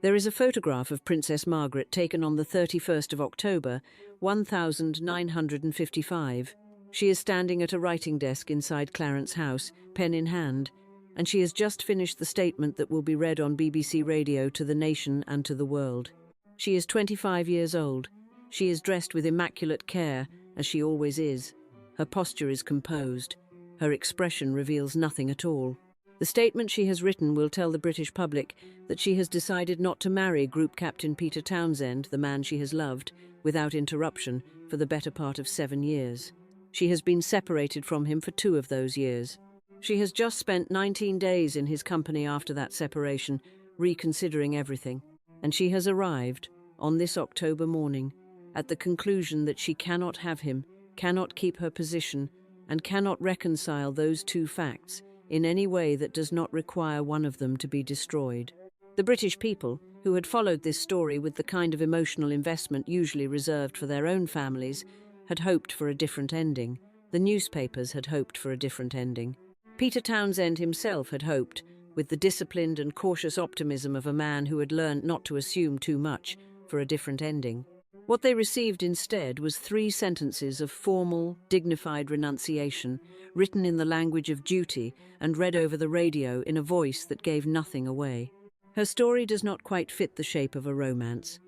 There is a photograph of Princess Margaret taken on the 31st of October, 1955. She is standing at a writing desk inside Clarence House, pen in hand, and she has just finished the statement that will be read on BBC Radio to the nation and to the world. She is 25 years old. She is dressed with immaculate care, as she always is. Her posture is composed. Her expression reveals nothing at all. The statement she has written will tell the British public that she has decided not to marry Group Captain Peter Townsend, the man she has loved, without interruption, for the better part of 7 years. She has been separated from him for 2 of those years. She has just spent 19 days in his company after that separation, reconsidering everything. And she has arrived, on this October morning, at the conclusion that she cannot have him, cannot keep her position, and cannot reconcile those 2 facts in any way that does not require one of them to be destroyed. The British people, who had followed this story with the kind of emotional investment usually reserved for their own families, had hoped for a different ending. The newspapers had hoped for a different ending. Peter Townsend himself had hoped, with the disciplined and cautious optimism of a man who had learned not to assume too much, for a different ending. What they received instead was 3 sentences of formal, dignified renunciation, written in the language of duty and read over the radio in a voice that gave nothing away. Her story does not quite fit the shape of a romance.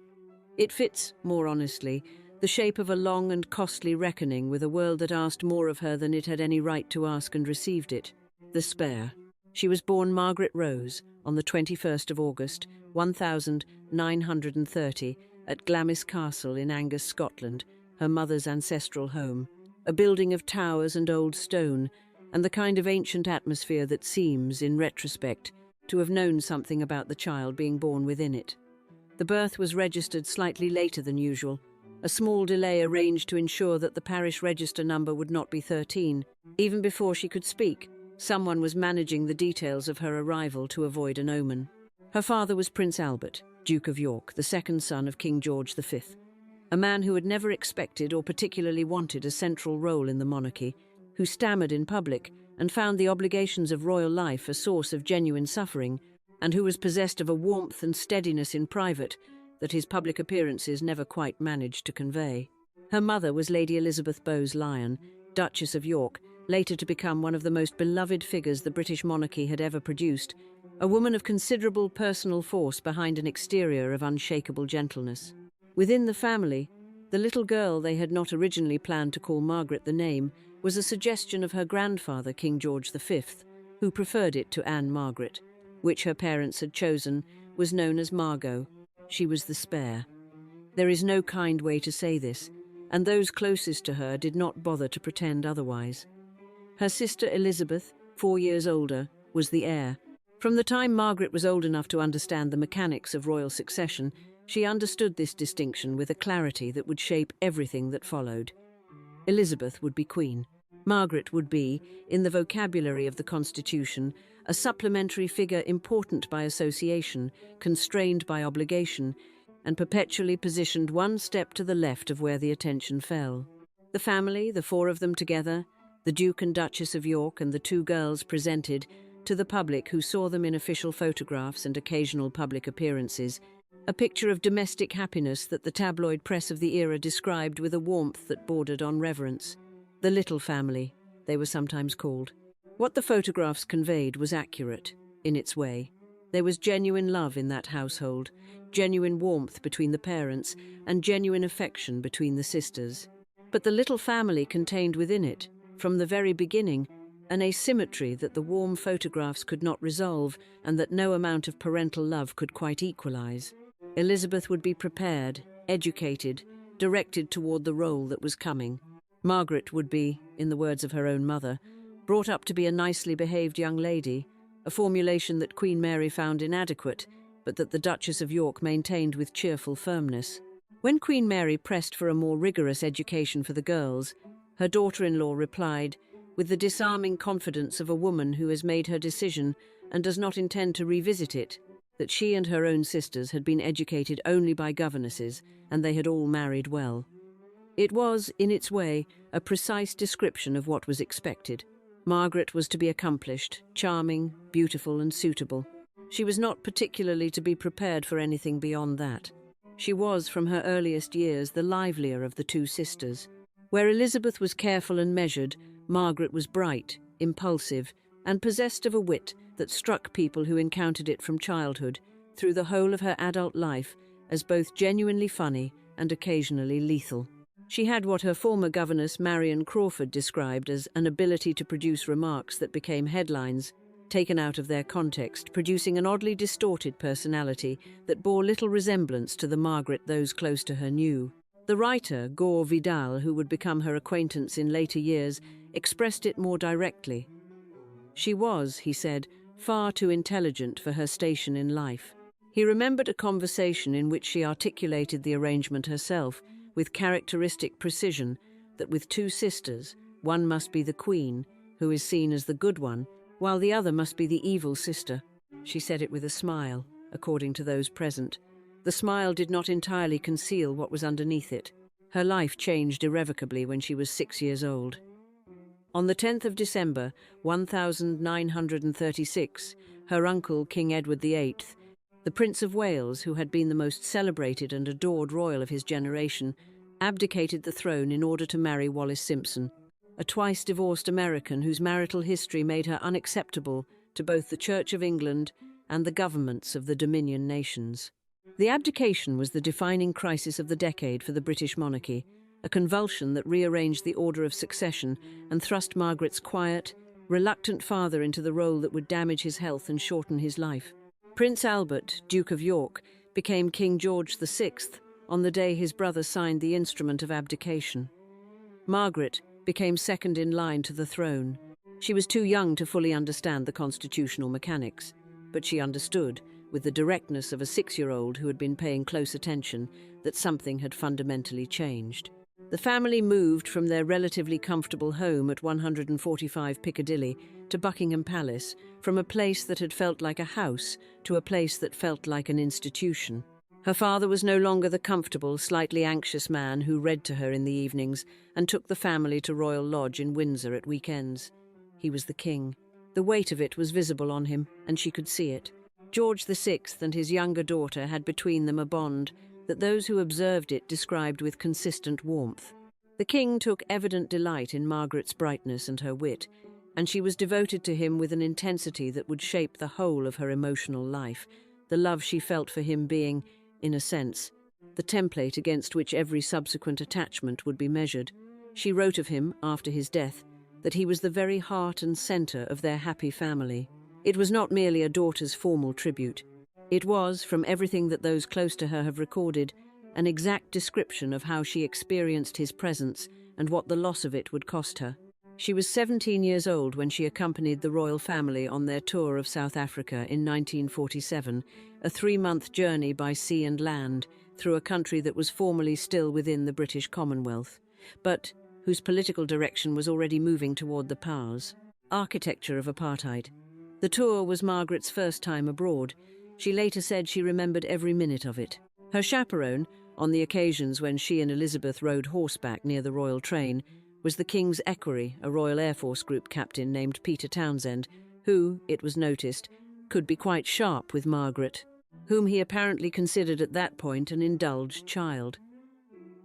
It fits, more honestly, the shape of a long and costly reckoning with a world that asked more of her than it had any right to ask and received it. The Spare. She was born Margaret Rose on the 21st of August, 1930, at Glamis Castle in Angus, Scotland, her mother's ancestral home, a building of towers and old stone, and the kind of ancient atmosphere that seems, in retrospect, to have known something about the child being born within it. The birth was registered slightly later than usual, a small delay arranged to ensure that the parish register number would not be 13. Even before she could speak, someone was managing the details of her arrival to avoid an omen. Her father was Prince Albert, Duke of York, the 2nd son of King George V, a man who had never expected or particularly wanted a central role in the monarchy, who stammered in public and found the obligations of royal life a source of genuine suffering, and who was possessed of a warmth and steadiness in private that his public appearances never quite managed to convey. Her mother was Lady Elizabeth Bowes-Lyon, Duchess of York, later to become one of the most beloved figures the British monarchy had ever produced, a woman of considerable personal force behind an exterior of unshakable gentleness. Within the family, the little girl they had not originally planned to call Margaret the name was a suggestion of her grandfather, King George V, who preferred it to Anne Margaret, which her parents had chosen, was known as Margot. She was the Spare. There is no kind way to say this, and those closest to her did not bother to pretend otherwise. Her sister Elizabeth, 4 years older, was the heir. From the time Margaret was old enough to understand the mechanics of royal succession, she understood this distinction with a clarity that would shape everything that followed. Elizabeth would be queen. Margaret would be, in the vocabulary of the Constitution, a supplementary figure important by association, constrained by obligation, and perpetually positioned one step to the left of where the attention fell. The family, the 4 of them together, the Duke and Duchess of York and the 2 girls presented, to the public who saw them in official photographs and occasional public appearances, a picture of domestic happiness that the tabloid press of the era described with a warmth that bordered on reverence. The little family, they were sometimes called. What the photographs conveyed was accurate, in its way. There was genuine love in that household, genuine warmth between the parents, and genuine affection between the sisters. But the little family contained within it, from the very beginning, an asymmetry that the warm photographs could not resolve and that no amount of parental love could quite equalize. Elizabeth would be prepared, educated, directed toward the role that was coming. Margaret would be, in the words of her own mother, brought up to be a nicely behaved young lady, a formulation that Queen Mary found inadequate, but that the Duchess of York maintained with cheerful firmness. When Queen Mary pressed for a more rigorous education for the girls, her daughter-in-law replied, with the disarming confidence of a woman who has made her decision and does not intend to revisit it, that she and her own sisters had been educated only by governesses, and they had all married well. It was, in its way, a precise description of what was expected. Margaret was to be accomplished, charming, beautiful and suitable. She was not particularly to be prepared for anything beyond that. She was, from her earliest years, the livelier of the two sisters. Where Elizabeth was careful and measured, Margaret was bright, impulsive, and possessed of a wit that struck people who encountered it from childhood, through the whole of her adult life, as both genuinely funny and occasionally lethal. She had what her former governess Marion Crawford described as an ability to produce remarks that became headlines, taken out of their context, producing an oddly distorted personality that bore little resemblance to the Margaret those close to her knew. The writer, Gore Vidal, who would become her acquaintance in later years, expressed it more directly. She was, he said, far too intelligent for her station in life. He remembered a conversation in which she articulated the arrangement herself, with characteristic precision, that with two sisters, one must be the queen, who is seen as the good one, while the other must be the evil sister. She said it with a smile, according to those present. The smile did not entirely conceal what was underneath it. Her life changed irrevocably when she was 6 years old. On the 10th of December, 1936, her uncle, King Edward VIII, the Prince of Wales, who had been the most celebrated and adored royal of his generation, abdicated the throne in order to marry Wallis Simpson, a twice-divorced American whose marital history made her unacceptable to both the Church of England and the governments of the Dominion nations. The abdication was the defining crisis of the decade for the British monarchy, a convulsion that rearranged the order of succession and thrust Margaret's quiet, reluctant father into the role that would damage his health and shorten his life. Prince Albert, Duke of York, became King George VI on the day his brother signed the instrument of abdication. Margaret became second in line to the throne. She was too young to fully understand the constitutional mechanics, but she understood, with the directness of a 6-year-old who had been paying close attention, that something had fundamentally changed. The family moved from their relatively comfortable home at 145 Piccadilly to Buckingham Palace, from a place that had felt like a house to a place that felt like an institution. Her father was no longer the comfortable, slightly anxious man who read to her in the evenings and took the family to Royal Lodge in Windsor at weekends. He was the king. The weight of it was visible on him, and she could see it. George VI and his younger daughter had between them a bond that those who observed it described with consistent warmth. The king took evident delight in Margaret's brightness and her wit, and she was devoted to him with an intensity that would shape the whole of her emotional life, the love she felt for him being, in a sense, the template against which every subsequent attachment would be measured. She wrote of him, after his death, that he was the very heart and centre of their happy family. It was not merely a daughter's formal tribute. It was, from everything that those close to her have recorded, an exact description of how she experienced his presence and what the loss of it would cost her. She was 17 years old when she accompanied the royal family on their tour of South Africa in 1947, a 3-month journey by sea and land through a country that was formerly still within the British Commonwealth, but whose political direction was already moving toward the powers. Architecture of apartheid. The tour was Margaret's first time abroad. She later said she remembered every minute of it. Her chaperone, on the occasions when she and Elizabeth rode horseback near the royal train, was the King's equerry, a Royal Air Force Group captain named Peter Townsend, who, it was noticed, could be quite sharp with Margaret, whom he apparently considered at that point an indulged child.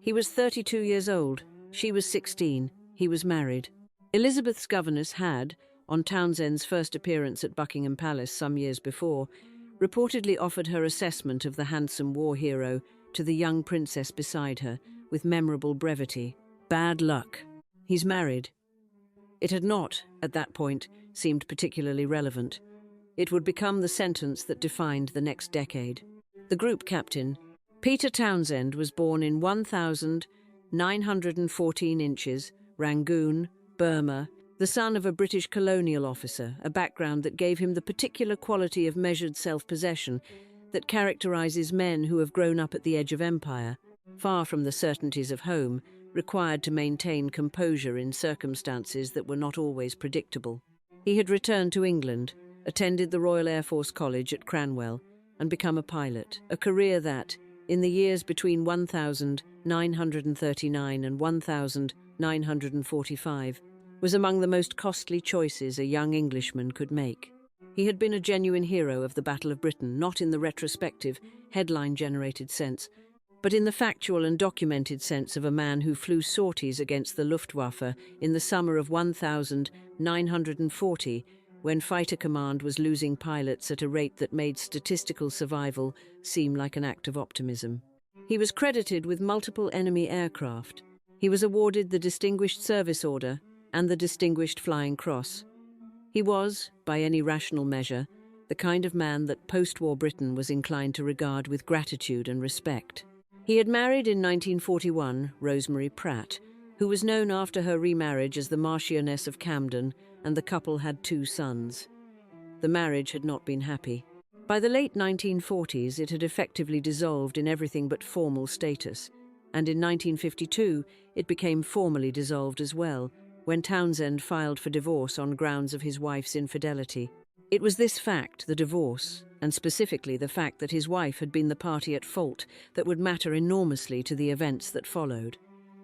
He was 32 years old, she was 16, he was married. Elizabeth's governess had, on Townsend's first appearance at Buckingham Palace some years before, reportedly offered her assessment of the handsome war hero to the young princess beside her, with memorable brevity. "Bad luck. He's married." It had not, at that point, seemed particularly relevant. It would become the sentence that defined the next decade. The group captain, Peter Townsend, was born in 1914 inches, Rangoon, Burma, the son of a British colonial officer, a background that gave him the particular quality of measured self-possession that characterizes men who have grown up at the edge of empire, far from the certainties of home, required to maintain composure in circumstances that were not always predictable. He had returned to England, attended the Royal Air Force College at Cranwell, and become a pilot, a career that, in the years between 1939 and 1945, was among the most costly choices a young Englishman could make. He had been a genuine hero of the Battle of Britain, not in the retrospective, headline-generated sense, but in the factual and documented sense of a man who flew sorties against the Luftwaffe in the summer of 1940, when Fighter Command was losing pilots at a rate that made statistical survival seem like an act of optimism. He was credited with multiple enemy aircraft. He was awarded the Distinguished Service Order and the Distinguished Flying Cross. He was, by any rational measure, the kind of man that post-war Britain was inclined to regard with gratitude and respect. He had married in 1941 Rosemary Pratt, who was known after her remarriage as the Marchioness of Camden, and the couple had 2 sons. The marriage had not been happy. By the late 1940s, it had effectively dissolved in everything but formal status, and in 1952 it became formally dissolved as well, when Townsend filed for divorce on grounds of his wife's infidelity. It was this fact, the divorce, and specifically the fact that his wife had been the party at fault, that would matter enormously to the events that followed.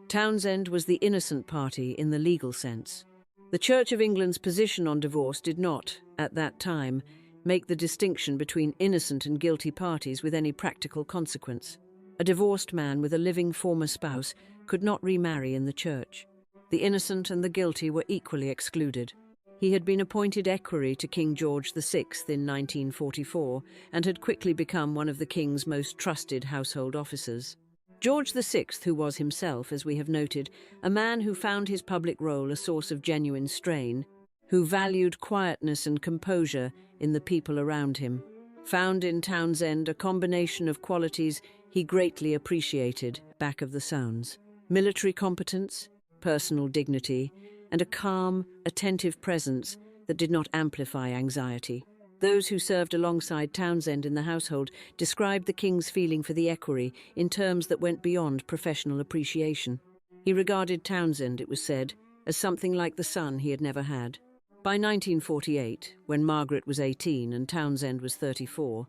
Townsend was the innocent party in the legal sense. The Church of England's position on divorce did not, at that time, make the distinction between innocent and guilty parties with any practical consequence. A divorced man with a living former spouse could not remarry in the church. The innocent and the guilty were equally excluded. He had been appointed equerry to King George VI in 1944 and had quickly become one of the king's most trusted household officers. George VI, who was himself, as we have noted, a man who found his public role a source of genuine strain, who valued quietness and composure in the people around him, found in Townsend a combination of qualities he greatly appreciated: back of the sounds, military competence, personal dignity, and a calm, attentive presence that did not amplify anxiety. Those who served alongside Townsend in the household described the king's feeling for the equerry in terms that went beyond professional appreciation. He regarded Townsend, it was said, as something like the son he had never had. By 1948, when Margaret was 18 and Townsend was 34,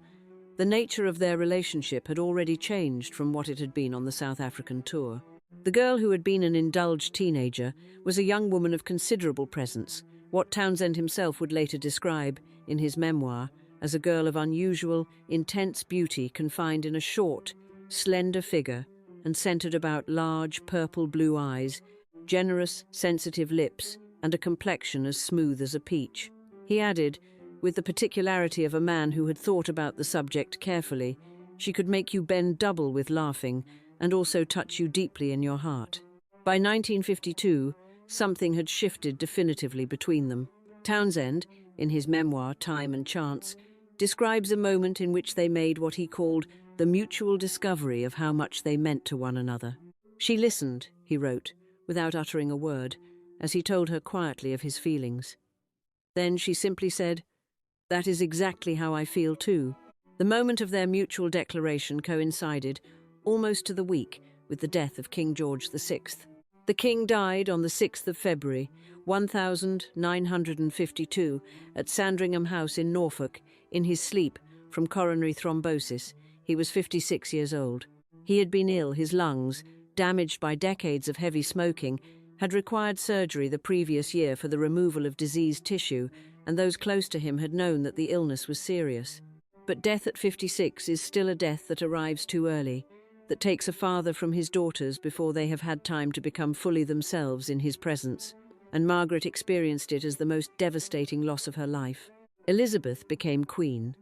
the nature of their relationship had already changed from what it had been on the South African tour. The girl who had been an indulged teenager was a young woman of considerable presence, what Townsend himself would later describe, in his memoir, as a girl of unusual, intense beauty confined in a short, slender figure and centered about large, purple-blue eyes, generous, sensitive lips, and a complexion as smooth as a peach. He added, with the particularity of a man who had thought about the subject carefully, she could make you bend double with laughing and also touch you deeply in your heart. By 1952, something had shifted definitively between them. Townsend, in his memoir Time and Chance, describes a moment in which they made what he called the mutual discovery of how much they meant to one another. She listened, he wrote, without uttering a word, as he told her quietly of his feelings. Then she simply said, "That is exactly how I feel too." The moment of their mutual declaration coincided, almost to the week, with the death of King George VI. The king died on the 6th of February, 1952, at Sandringham House in Norfolk, in his sleep, from coronary thrombosis. He was 56 years old. He had been ill, his lungs, damaged by decades of heavy smoking, had required surgery the previous year for the removal of diseased tissue, and those close to him had known that the illness was serious. But death at 56 is still a death that arrives too early, that takes a father from his daughters before they have had time to become fully themselves in his presence, and Margaret experienced it as the most devastating loss of her life. Elizabeth became queen.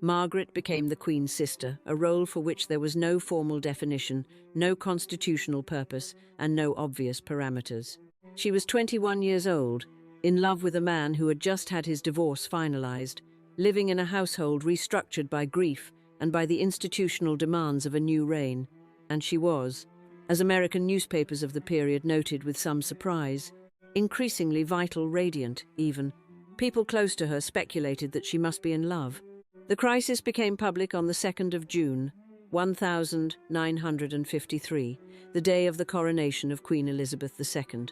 Margaret became the Queen's sister, a role for which there was no formal definition, no constitutional purpose, and no obvious parameters. She was 21 years old, in love with a man who had just had his divorce finalized, living in a household restructured by grief and by the institutional demands of a new reign. And she was, as American newspapers of the period noted with some surprise, increasingly vital, radiant, even. People close to her speculated that she must be in love. The crisis became public on the 2nd of June, 1953, the day of the coronation of Queen Elizabeth II.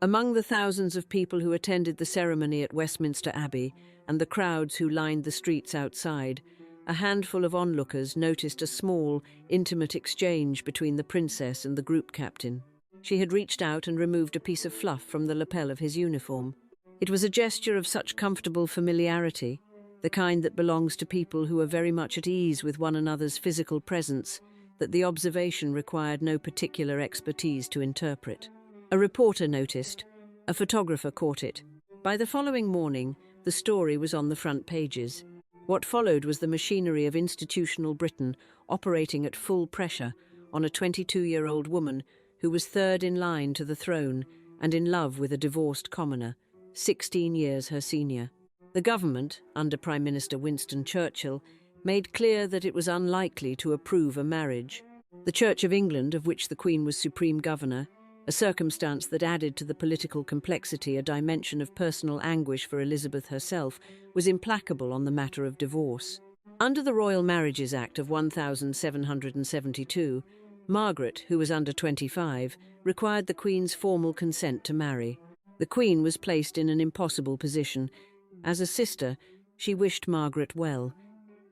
Among the thousands of people who attended the ceremony at Westminster Abbey and the crowds who lined the streets outside, a handful of onlookers noticed a small, intimate exchange between the princess and the group captain. She had reached out and removed a piece of fluff from the lapel of his uniform. It was a gesture of such comfortable familiarity, the kind that belongs to people who are very much at ease with one another's physical presence, that the observation required no particular expertise to interpret. A reporter noticed. A photographer caught it. By the following morning, the story was on the front pages. What followed was the machinery of institutional Britain operating at full pressure on a 22-year-old woman who was third in line to the throne and in love with a divorced commoner, 16 years her senior. The government, under Prime Minister Winston Churchill, made clear that it was unlikely to approve a marriage. The Church of England, of which the Queen was supreme governor, a circumstance that added to the political complexity a dimension of personal anguish for Elizabeth herself, was implacable on the matter of divorce. Under the Royal Marriages Act of 1772, Margaret, who was under 25, required the Queen's formal consent to marry. The Queen was placed in an impossible position. As a sister, she wished Margaret well.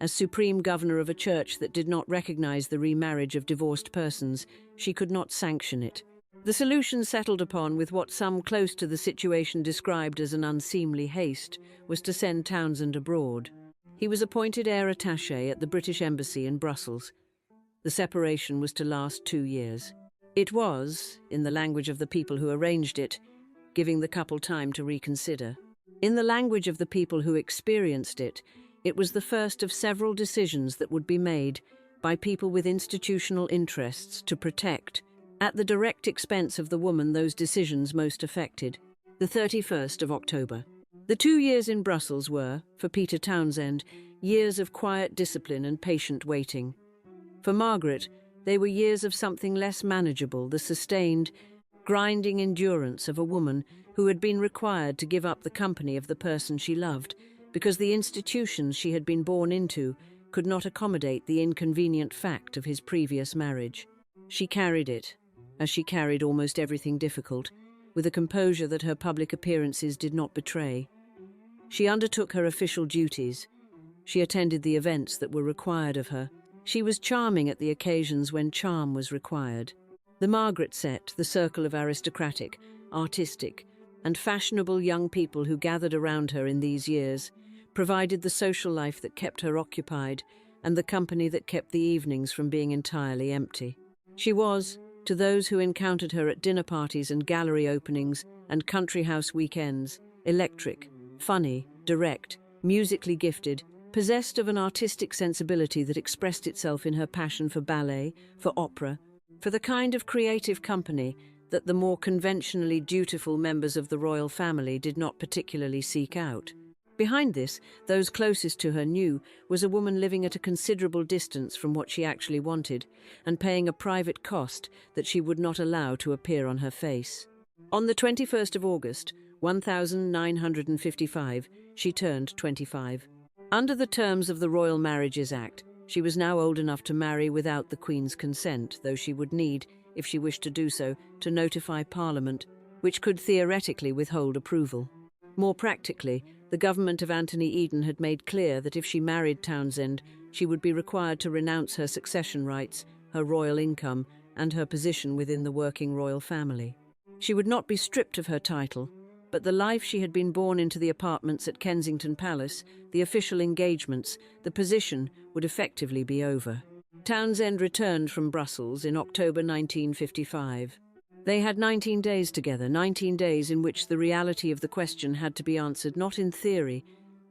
As supreme governor of a church that did not recognize the remarriage of divorced persons, she could not sanction it. The solution settled upon with what some close to the situation described as an unseemly haste was to send Townsend abroad. He was appointed heir attaché at the British Embassy in Brussels. The separation was to last 2 years. It was, in the language of the people who arranged it, giving the couple time to reconsider. In the language of the people who experienced it, it was the first of several decisions that would be made by people with institutional interests to protect, at the direct expense of the woman those decisions most affected. The 31st of October. The 2 years in Brussels were, for Peter Townsend, years of quiet discipline and patient waiting. For Margaret, they were years of something less manageable, the sustained, grinding endurance of a woman who had been required to give up the company of the person she loved, because the institutions she had been born into could not accommodate the inconvenient fact of his previous marriage. She carried it, as she carried almost everything difficult, with a composure that her public appearances did not betray. She undertook her official duties. She attended the events that were required of her. She was charming at the occasions when charm was required. The Margaret set, the circle of aristocratic, artistic, and fashionable young people who gathered around her in these years, provided the social life that kept her occupied and the company that kept the evenings from being entirely empty. She was, to those who encountered her at dinner parties and gallery openings and country house weekends, electric, funny, direct, musically gifted, possessed of an artistic sensibility that expressed itself in her passion for ballet, for opera, for the kind of creative company that the more conventionally dutiful members of the royal family did not particularly seek out. Behind this, those closest to her knew, was a woman living at a considerable distance from what she actually wanted, and paying a private cost that she would not allow to appear on her face. On the 21st of August, 1955, she turned 25. Under the terms of the Royal Marriages Act, she was now old enough to marry without the Queen's consent, though she would need, if she wished to do so, to notify Parliament, which could theoretically withhold approval. More practically, the government of Anthony Eden had made clear that if she married Townsend, she would be required to renounce her succession rights, her royal income, and her position within the working royal family. She would not be stripped of her title, but the life she had been born into, the apartments at Kensington Palace, the official engagements, the position would effectively be over. Townsend returned from Brussels in October 1955. They had 19 days together, 19 days in which the reality of the question had to be answered not in theory,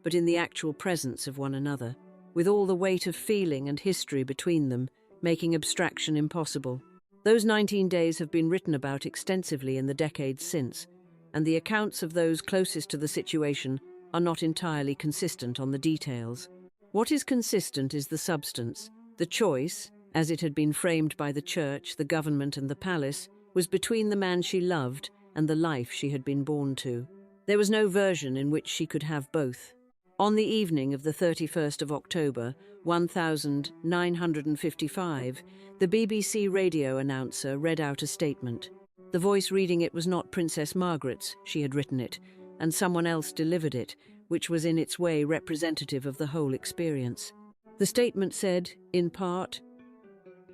but in the actual presence of one another, with all the weight of feeling and history between them, making abstraction impossible. Those 19 days have been written about extensively in the decades since, and the accounts of those closest to the situation are not entirely consistent on the details. What is consistent is the substance. The choice, as it had been framed by the Church, the government and the palace, was between the man she loved and the life she had been born to. There was no version in which she could have both. On the evening of the 31st of October, 1955, the BBC radio announcer read out a statement. The voice reading it was not Princess Margaret's, she had written it, and someone else delivered it, which was in its way representative of the whole experience. The statement said, in part,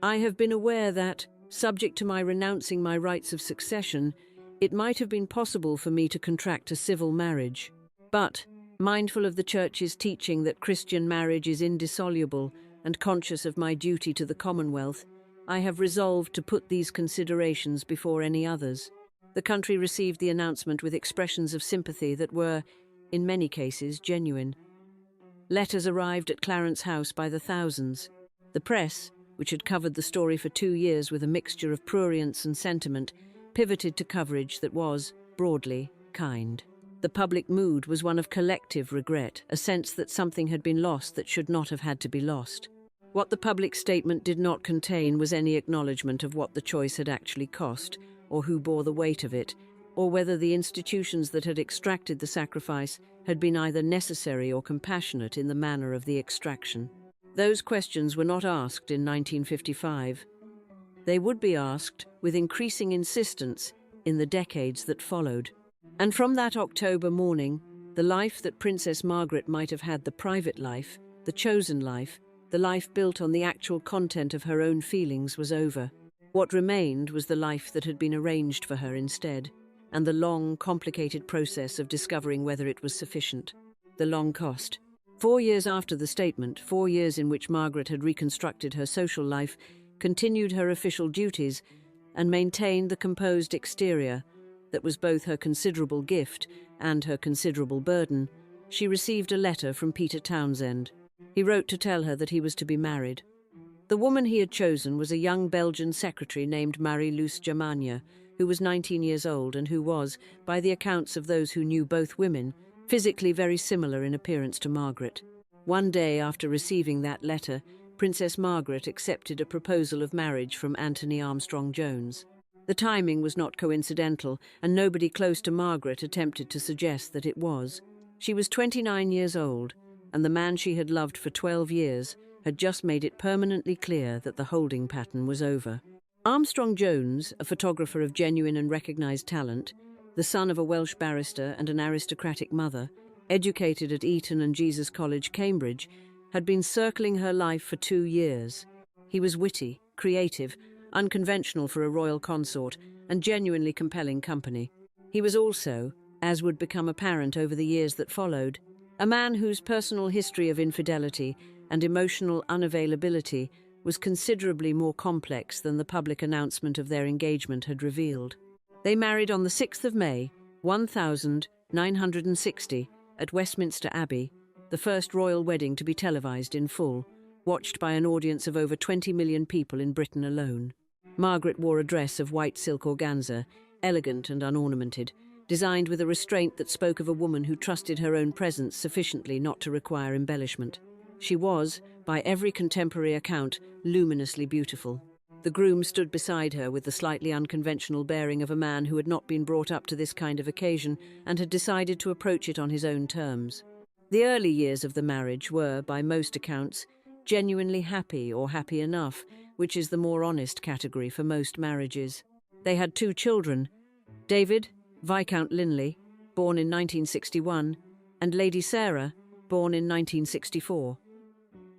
"I have been aware that, subject to my renouncing my rights of succession, it might have been possible for me to contract a civil marriage. But, Mindful of the Church's teaching that Christian marriage is indissoluble and conscious of my duty to the Commonwealth, I have resolved to put these considerations before any others. The country received the announcement with expressions of sympathy that were, in many cases, genuine. Letters arrived at Clarence House by the thousands. The press, which had covered the story for 2 years with a mixture of prurience and sentiment, pivoted to coverage that was, broadly, kind. The public mood was one of collective regret, a sense that something had been lost that should not have had to be lost. What the public statement did not contain was any acknowledgement of what the choice had actually cost, or who bore the weight of it, or whether the institutions that had extracted the sacrifice had been either necessary or compassionate in the manner of the extraction. Those questions were not asked in 1955. They would be asked with increasing insistence in the decades that followed. And from that October morning, the life that Princess Margaret might have had, the private life, the chosen life, the life built on the actual content of her own feelings, was over. What remained was the life that had been arranged for her instead, and the long, complicated process of discovering whether it was sufficient. The long cost. 4 years after the statement, 4 years in which Margaret had reconstructed her social life, continued her official duties, and maintained the composed exterior that was both her considerable gift and her considerable burden, she received a letter from Peter Townsend. He wrote to tell her that he was to be married. The woman he had chosen was a young Belgian secretary named Marie-Luce Germania, who was 19 years old and who was, by the accounts of those who knew both women, physically very similar in appearance to Margaret. One day after receiving that letter, Princess Margaret accepted a proposal of marriage from Anthony Armstrong-Jones. The timing was not coincidental, and nobody close to Margaret attempted to suggest that it was. She was 29 years old, and the man she had loved for 12 years had just made it permanently clear that the holding pattern was over. Armstrong-Jones, a photographer of genuine and recognised talent, the son of a Welsh barrister and an aristocratic mother, educated at Eton and Jesus College, Cambridge, had been circling her life for 2 years. He was witty, creative, unconventional for a royal consort, and genuinely compelling company. He was also, as would become apparent over the years that followed, a man whose personal history of infidelity and emotional unavailability was considerably more complex than the public announcement of their engagement had revealed. They married on the 6th of May, 1960, at Westminster Abbey, the first royal wedding to be televised in full, watched by an audience of over 20 million people in Britain alone. Margaret wore a dress of white silk organza, elegant and unornamented, designed with a restraint that spoke of a woman who trusted her own presence sufficiently not to require embellishment. She was, by every contemporary account, luminously beautiful. The groom stood beside her with the slightly unconventional bearing of a man who had not been brought up to this kind of occasion and had decided to approach it on his own terms. The early years of the marriage were, by most accounts, genuinely happy or happy enough, which is the more honest category for most marriages. They had 2 children, David, Viscount Linley, born in 1961, and Lady Sarah, born in 1964.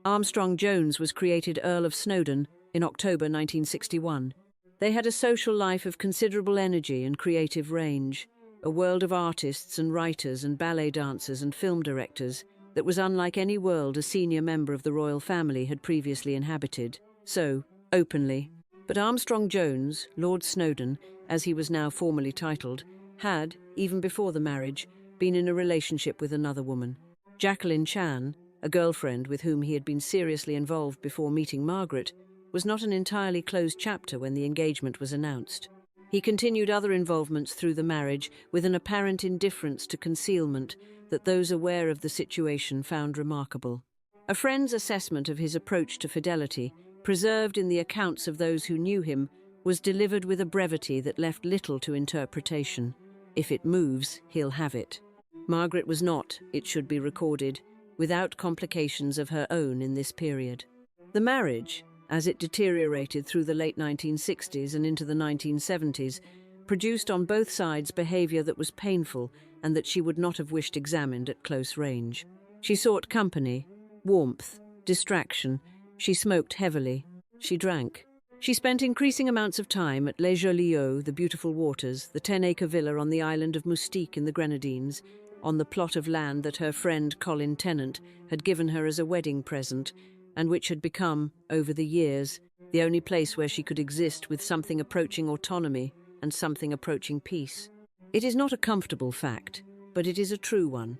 Armstrong-Jones was created Earl of Snowdon in October 1961. They had a social life of considerable energy and creative range, a world of artists and writers and ballet dancers and film directors that was unlike any world a senior member of the royal family had previously inhabited, so openly. But Armstrong-Jones, Lord Snowdon, as he was now formally titled, had, even before the marriage, been in a relationship with another woman. Jacqueline Chan, a girlfriend with whom he had been seriously involved before meeting Margaret, was not an entirely closed chapter when the engagement was announced. He continued other involvements through the marriage with an apparent indifference to concealment that those aware of the situation found remarkable. A friend's assessment of his approach to fidelity, preserved in the accounts of those who knew him, was delivered with a brevity that left little to interpretation. If it moves, he'll have it. Margaret was not, it should be recorded, without complications of her own in this period. The marriage, as it deteriorated through the late 1960s and into the 1970s, produced on both sides behaviour that was painful and that she would not have wished examined at close range. She sought company, warmth, distraction. She smoked heavily. She drank. She spent increasing amounts of time at Les Jolies Eaux, the beautiful waters, the 10-acre villa on the island of Moustique in the Grenadines, on the plot of land that her friend Colin Tennant had given her as a wedding present, and which had become, over the years, the only place where she could exist with something approaching autonomy and something approaching peace. It is not a comfortable fact, but it is a true one.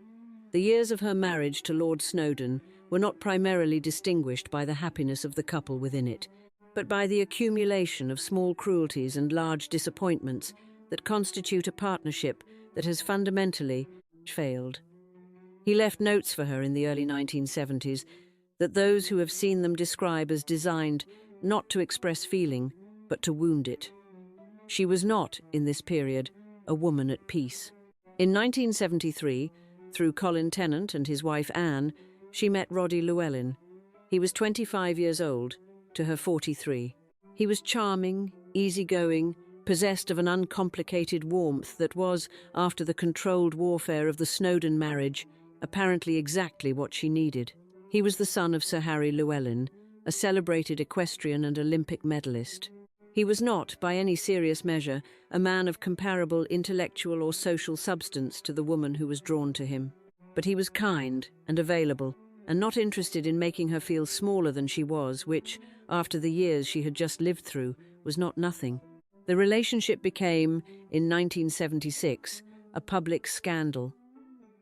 The years of her marriage to Lord Snowdon were not primarily distinguished by the happiness of the couple within it, but by the accumulation of small cruelties and large disappointments that constitute a partnership that has fundamentally failed. He left notes for her in the early 1970s that those who have seen them describe as designed not to express feeling, but to wound it. She was not, in this period, a woman at peace. In 1973, through Colin Tennant and his wife Anne, she met Roddy Llewellyn. He was 25 years old, to her 43. He was charming, easygoing, possessed of an uncomplicated warmth that was, after the controlled warfare of the Snowdon marriage, apparently exactly what she needed. He was the son of Sir Harry Llewellyn, a celebrated equestrian and Olympic medalist. He was not, by any serious measure, a man of comparable intellectual or social substance to the woman who was drawn to him. But he was kind and available, and not interested in making her feel smaller than she was, which, after the years she had just lived through, was not nothing. The relationship became, in 1976, a public scandal.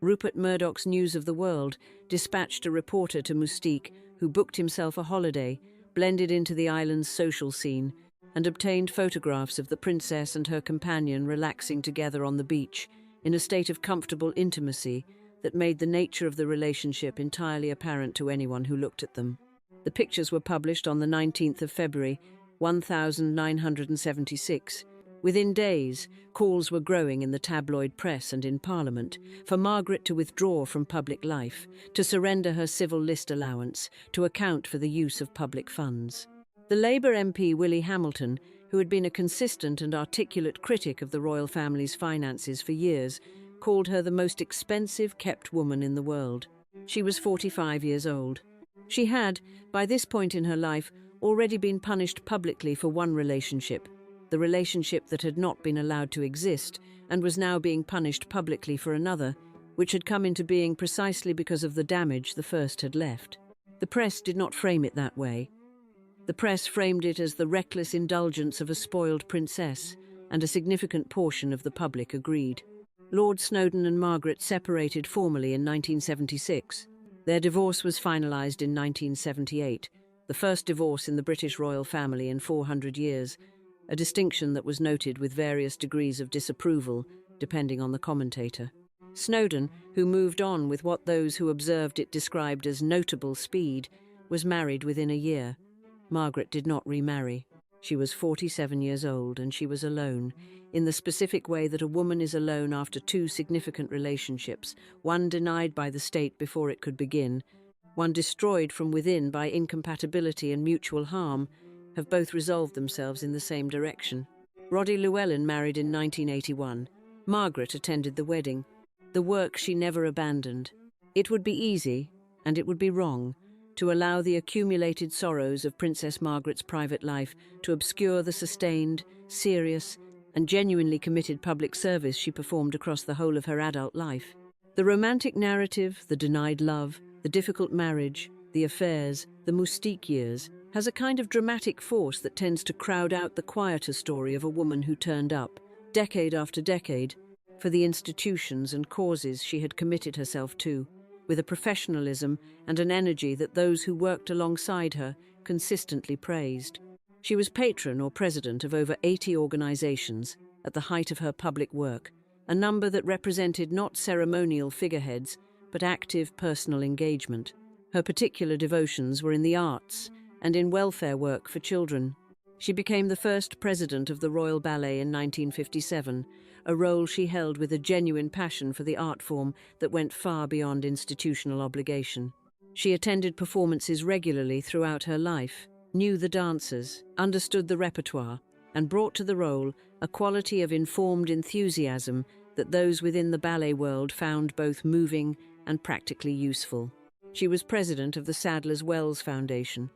Rupert Murdoch's News of the World dispatched a reporter to Mustique, who booked himself a holiday, blended into the island's social scene, and obtained photographs of the princess and her companion relaxing together on the beach, in a state of comfortable intimacy that made the nature of the relationship entirely apparent to anyone who looked at them. The pictures were published on the 19th of February, 1976. Within days, calls were growing in the tabloid press and in Parliament for Margaret to withdraw from public life, to surrender her civil list allowance, to account for the use of public funds. The Labour MP Willie Hamilton, who had been a consistent and articulate critic of the royal family's finances for years, called her the most expensive kept woman in the world. She was 45 years old. She had, by this point in her life, already been punished publicly for one relationship, the relationship that had not been allowed to exist, and was now being punished publicly for another, which had come into being precisely because of the damage the first had left. The press did not frame it that way. The press framed it as the reckless indulgence of a spoiled princess, and a significant portion of the public agreed. Lord Snowdon and Margaret separated formally in 1976. Their divorce was finalised in 1978, the first divorce in the British royal family in 400 years, a distinction that was noted with various degrees of disapproval, depending on the commentator. Snowdon, who moved on with what those who observed it described as notable speed, was married within a year. Margaret did not remarry. She was 47 years old, and she was alone, in the specific way that a woman is alone after two significant relationships, one denied by the state before it could begin, one destroyed from within by incompatibility and mutual harm, have both resolved themselves in the same direction. Roddy Llewellyn married in 1981. Margaret attended the wedding, the work she never abandoned. It would be easy, and it would be wrong, to allow the accumulated sorrows of Princess Margaret's private life to obscure the sustained, serious, and genuinely committed public service she performed across the whole of her adult life. The romantic narrative, the denied love, the difficult marriage, the affairs, the Mustique years, has a kind of dramatic force that tends to crowd out the quieter story of a woman who turned up, decade after decade, for the institutions and causes she had committed herself to, with a professionalism and an energy that those who worked alongside her consistently praised. She was patron or president of over 80 organizations at the height of her public work, a number that represented not ceremonial figureheads, but active personal engagement. Her particular devotions were in the arts and in welfare work for children. She became the first president of the Royal Ballet in 1957, a role she held with a genuine passion for the art form that went far beyond institutional obligation. She attended performances regularly throughout her life, knew the dancers, understood the repertoire, and brought to the role a quality of informed enthusiasm that those within the ballet world found both moving and practically useful. She was president of the Sadler's Wells Foundation.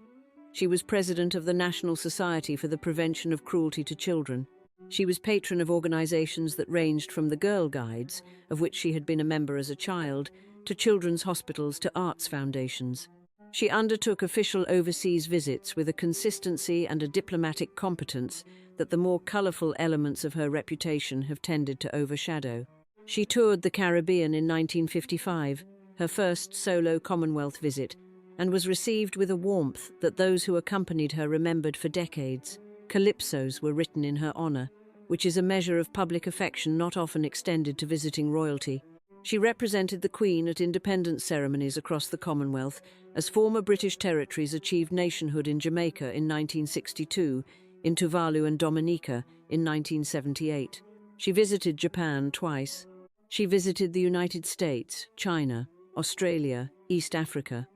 She was president of the National Society for the Prevention of Cruelty to Children. She was patron of organizations that ranged from the Girl Guides, of which she had been a member as a child, to children's hospitals to arts foundations. She undertook official overseas visits with a consistency and a diplomatic competence that the more colorful elements of her reputation have tended to overshadow. She toured the Caribbean in 1955, her first solo Commonwealth visit, and was received with a warmth that those who accompanied her remembered for decades. Calypsos were written in her honor, which is a measure of public affection not often extended to visiting royalty. She represented the Queen at independence ceremonies across the Commonwealth as former British territories achieved nationhood in Jamaica in 1962, in Tuvalu and Dominica in 1978. She visited Japan twice. She visited the United States, China, Australia, East Africa.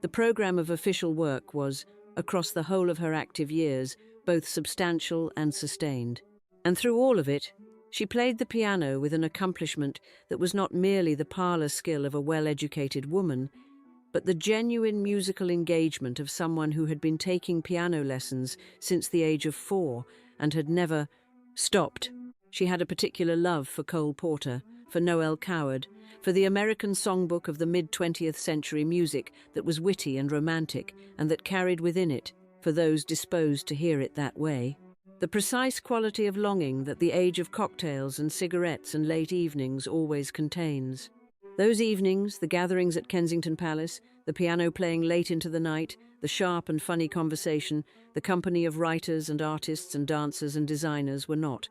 The program of official work was, across the whole of her active years, both substantial and sustained. And through all of it, she played the piano with an accomplishment that was not merely the parlor skill of a well-educated woman, but the genuine musical engagement of someone who had been taking piano lessons since the age of 4 and had never stopped. She had a particular love for Cole Porter, for Noel Coward, for the American songbook of the mid-20th century music that was witty and romantic and that carried within it, for those disposed to hear it that way, the precise quality of longing that the age of cocktails and cigarettes and late evenings always contains. Those evenings, the gatherings at Kensington Palace, the piano playing late into the night, the sharp and funny conversation, the company of writers and artists and dancers and designers were not,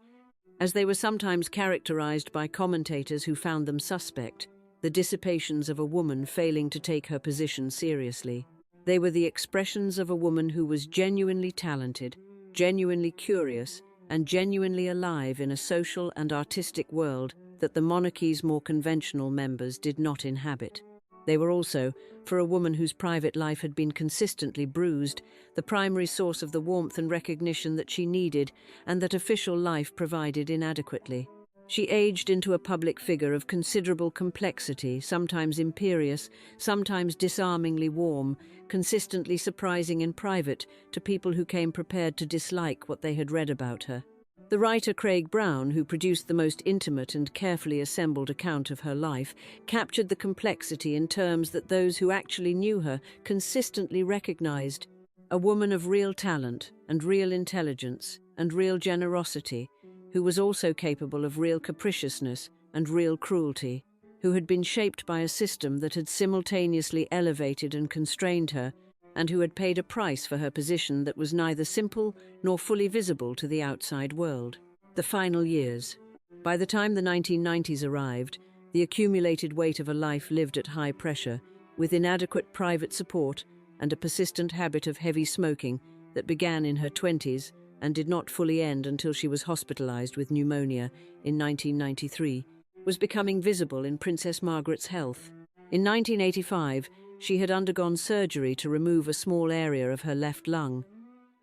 as they were sometimes characterized by commentators who found them suspect, the dissipations of a woman failing to take her position seriously. They were the expressions of a woman who was genuinely talented, genuinely curious, and genuinely alive in a social and artistic world that the monarchy's more conventional members did not inhabit. They were also, for a woman whose private life had been consistently bruised, the primary source of the warmth and recognition that she needed and that official life provided inadequately. She aged into a public figure of considerable complexity, sometimes imperious, sometimes disarmingly warm, consistently surprising in private to people who came prepared to dislike what they had read about her. The writer Craig Brown, who produced the most intimate and carefully assembled account of her life, captured the complexity in terms that those who actually knew her consistently recognized. A woman of real talent and real intelligence and real generosity, who was also capable of real capriciousness and real cruelty, who had been shaped by a system that had simultaneously elevated and constrained her, and who had paid a price for her position that was neither simple nor fully visible to the outside world. The final years. By the time the 1990s arrived, the accumulated weight of a life lived at high pressure, with inadequate private support and a persistent habit of heavy smoking that began in her 20s and did not fully end until she was hospitalized with pneumonia in 1993, was becoming visible in Princess Margaret's health. In 1985, she had undergone surgery to remove a small area of her left lung.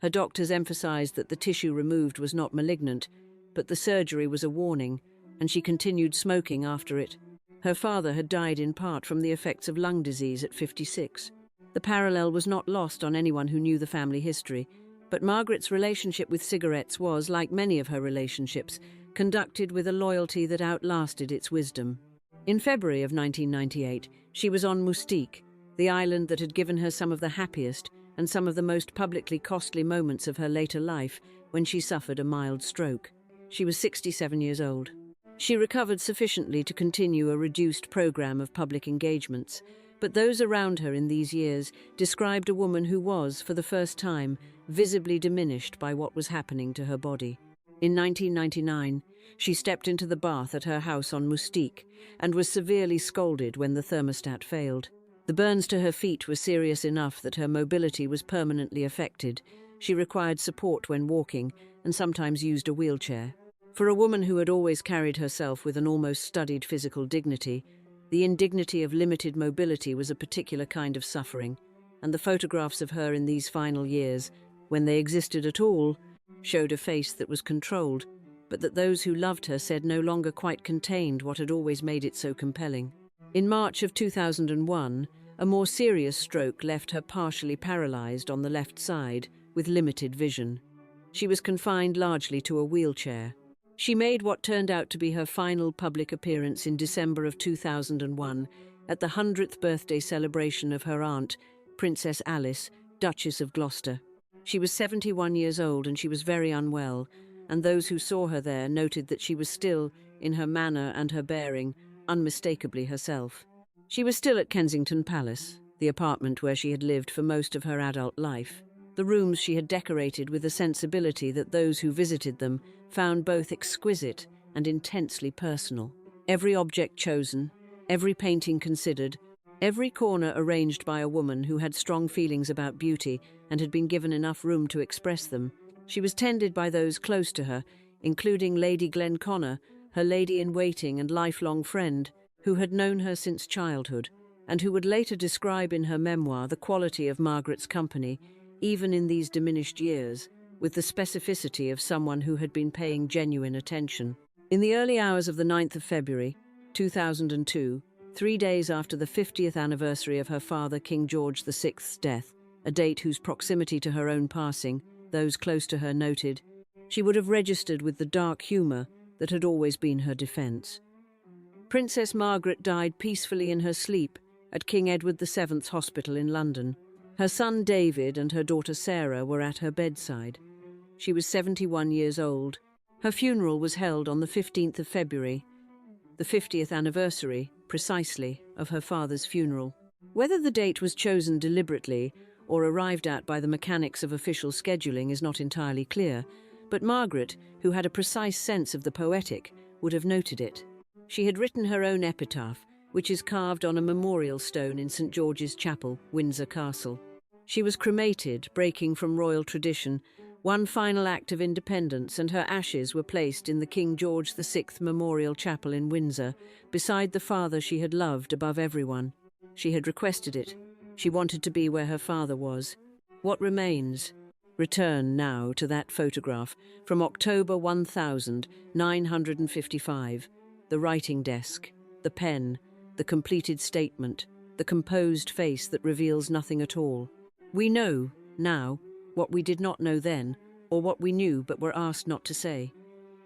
Her doctors emphasized that the tissue removed was not malignant, but the surgery was a warning, and she continued smoking after it. Her father had died in part from the effects of lung disease at 56. The parallel was not lost on anyone who knew the family history, but Margaret's relationship with cigarettes was, like many of her relationships, conducted with a loyalty that outlasted its wisdom. In February of 1998, she was on Moustique, the island that had given her some of the happiest and some of the most publicly costly moments of her later life, when she suffered a mild stroke. She was 67 years old. She recovered sufficiently to continue a reduced program of public engagements, but those around her in these years described a woman who was, for the first time, visibly diminished by what was happening to her body. In 1999, she stepped into the bath at her house on Moustique and was severely scolded when the thermostat failed. The burns to her feet were serious enough that her mobility was permanently affected. She required support when walking and sometimes used a wheelchair. For a woman who had always carried herself with an almost studied physical dignity, the indignity of limited mobility was a particular kind of suffering, and the photographs of her in these final years, when they existed at all, showed a face that was controlled, but that those who loved her said no longer quite contained what had always made it so compelling. In March of 2001, a more serious stroke left her partially paralyzed on the left side, with limited vision. She was confined largely to a wheelchair. She made what turned out to be her final public appearance in December of 2001 at the 100th birthday celebration of her aunt, Princess Alice, Duchess of Gloucester. She was 71 years old and she was very unwell, and those who saw her there noted that she was still, in her manner and her bearing, unmistakably herself. She was still at Kensington Palace, the apartment where she had lived for most of her adult life. The rooms she had decorated with a sensibility that those who visited them found both exquisite and intensely personal. Every object chosen, every painting considered, every corner arranged by a woman who had strong feelings about beauty and had been given enough room to express them. She was tended by those close to her, including Lady Glenconnor, her lady-in-waiting and lifelong friend, who had known her since childhood, and who would later describe in her memoir the quality of Margaret's company, even in these diminished years, with the specificity of someone who had been paying genuine attention. In the early hours of the 9th of February, 2002, 3 days after the 50th anniversary of her father King George VI's death, a date whose proximity to her own passing, those close to her noted, she would have registered with the dark humour that had always been her defence. Princess Margaret died peacefully in her sleep at King Edward VII's Hospital in London. Her son David and her daughter Sarah were at her bedside. She was 71 years old. Her funeral was held on the 15th of February, the 50th anniversary, precisely, of her father's funeral. Whether the date was chosen deliberately or arrived at by the mechanics of official scheduling is not entirely clear, but Margaret, who had a precise sense of the poetic, would have noted it. She had written her own epitaph, which is carved on a memorial stone in St. George's Chapel, Windsor Castle. She was cremated, breaking from royal tradition, one final act of independence, and her ashes were placed in the King George VI Memorial Chapel in Windsor, beside the father she had loved above everyone. She had requested it. She wanted to be where her father was. What remains? Return now to that photograph from October 1955. The writing desk, the pen, the completed statement, the composed face that reveals nothing at all. We know, now, what we did not know then, or what we knew but were asked not to say.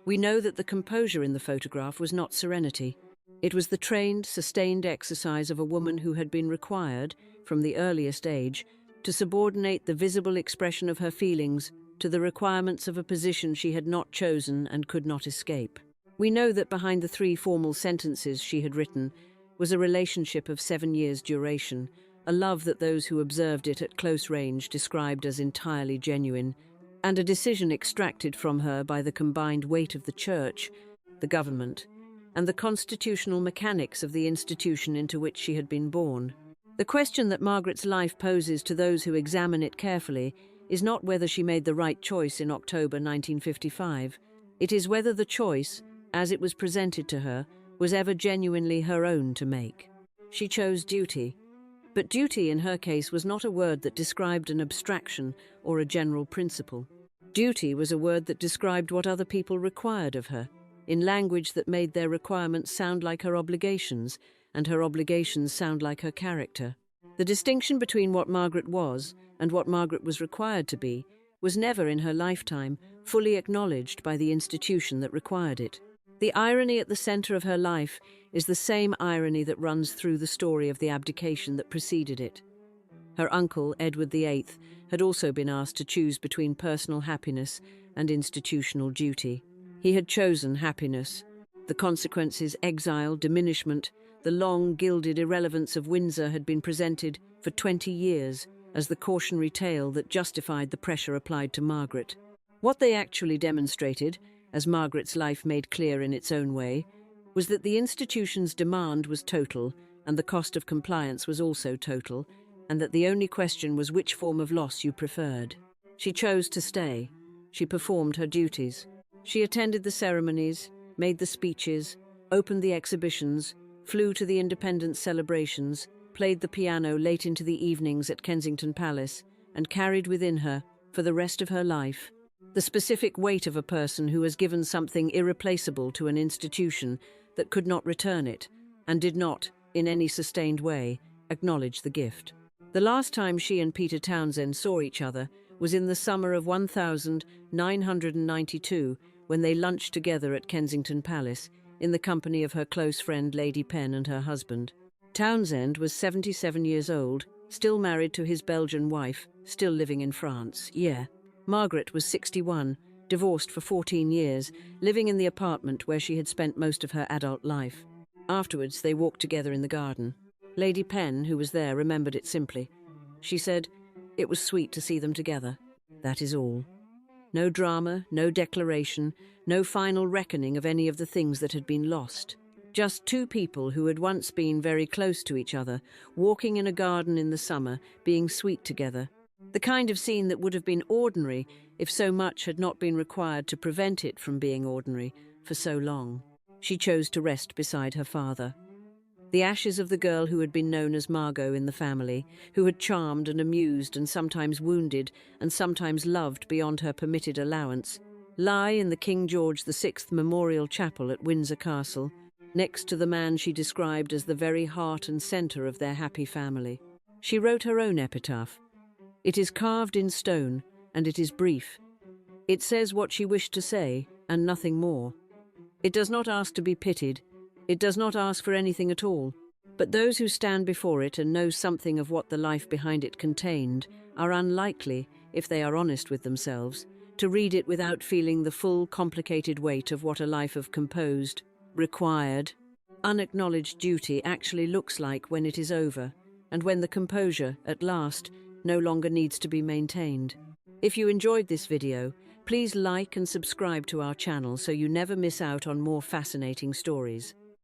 We know that the composure in the photograph was not serenity. It was the trained, sustained exercise of a woman who had been required, from the earliest age, to subordinate the visible expression of her feelings to the requirements of a position she had not chosen and could not escape. We know that behind the 3 formal sentences she had written was a relationship of 7 years' duration, a love that those who observed it at close range described as entirely genuine, and a decision extracted from her by the combined weight of the Church, the government, and the constitutional mechanics of the institution into which she had been born. The question that Margaret's life poses to those who examine it carefully is not whether she made the right choice in October 1955. It is whether the choice, as it was presented to her, was ever genuinely her own to make. She chose duty. But duty in her case was not a word that described an abstraction or a general principle. Duty was a word that described what other people required of her, in language that made their requirements sound like her obligations, and her obligations sound like her character. The distinction between what Margaret was and what Margaret was required to be was never in her lifetime fully acknowledged by the institution that required it. The irony at the centre of her life is the same irony that runs through the story of the abdication that preceded it. Her uncle, Edward VIII, had also been asked to choose between personal happiness and institutional duty. He had chosen happiness. The consequences, exile, diminishment, the long, gilded irrelevance of Windsor had been presented for 20 years as the cautionary tale that justified the pressure applied to Margaret. What they actually demonstrated, as Margaret's life made clear in its own way, was that the institution's demand was total and the cost of compliance was also total, and that the only question was which form of loss you preferred. She chose to stay. She performed her duties. She attended the ceremonies, made the speeches, opened the exhibitions, flew to the independence celebrations, played the piano late into the evenings at Kensington Palace, and carried within her, for the rest of her life, the specific weight of a person who has given something irreplaceable to an institution that could not return it, and did not, in any sustained way, acknowledge the gift. The last time she and Peter Townsend saw each other was in the summer of 1992 when they lunched together at Kensington Palace in the company of her close friend Lady Penn and her husband. Townsend was 77 years old, still married to his Belgian wife, still living in France. Margaret was 61, divorced for 14 years, living in the apartment where she had spent most of her adult life. Afterwards, they walked together in the garden. Lady Penn, who was there, remembered it simply. She said, "It was sweet to see them together. That is all." No drama, no declaration, no final reckoning of any of the things that had been lost. Just two people who had once been very close to each other, walking in a garden in the summer, being sweet together. The kind of scene that would have been ordinary if so much had not been required to prevent it from being ordinary for so long. She chose to rest beside her father. The ashes of the girl who had been known as Margot in the family, who had charmed and amused and sometimes wounded and sometimes loved beyond her permitted allowance, lie in the King George VI Memorial Chapel at Windsor Castle, next to the man she described as the very heart and centre of their happy family. She wrote her own epitaph. It is carved in stone, and it is brief. It says what she wished to say, and nothing more. It does not ask to be pitied. It does not ask for anything at all. But those who stand before it and know something of what the life behind it contained are unlikely, if they are honest with themselves, to read it without feeling the full, complicated weight of what a life of composed, required, unacknowledged duty actually looks like when it is over, and when the composure, at last, no longer needs to be maintained. If you enjoyed this video, please like and subscribe to our channel so you never miss out on more fascinating stories.